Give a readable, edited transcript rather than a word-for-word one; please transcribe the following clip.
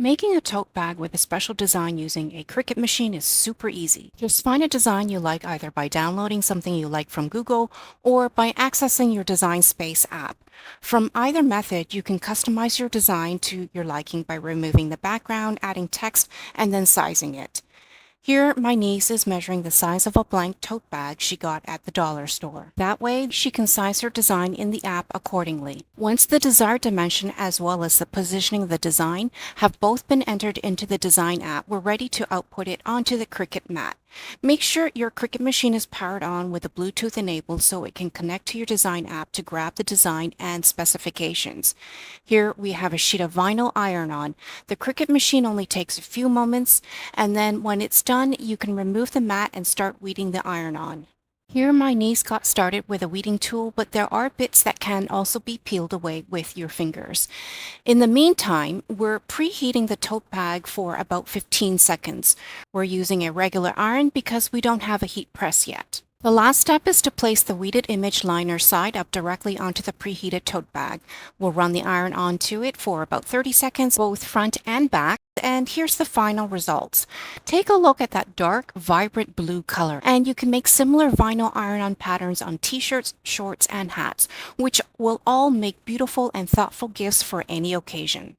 Making a tote bag with a special design using a Cricut machine is super easy. Just find a design you like either by downloading something you like from Google or by accessing your Design Space app. From either method, you can customize your design to your liking by removing the background, adding text, and then sizing it. Here, my niece is measuring the size of a blank tote bag she got at the dollar store. That way, she can size her design in the app accordingly. Once the desired dimension as well as the positioning of the design have both been entered into the design app, we're ready to output it onto the Cricut mat. Make sure your Cricut machine is powered on with the Bluetooth enabled so it can connect to your design app to grab the design and specifications. Here we have a sheet of vinyl iron-on. The Cricut machine only takes a few moments, and then when it's done, you can remove the mat and start weeding the iron-on. Here my niece got started with a weeding tool, but there are bits that can also be peeled away with your fingers. In the meantime, we're preheating the tote bag for about 15 seconds. We're using a regular iron because we don't have a heat press yet. The last step is to place the weeded image liner side up directly onto the preheated tote bag. We'll run the iron onto it for about 30 seconds, both front and back, and here's the final results. Take a look at that dark, vibrant blue color, and you can make similar vinyl iron-on patterns on t-shirts, shorts, and hats, which will all make beautiful and thoughtful gifts for any occasion.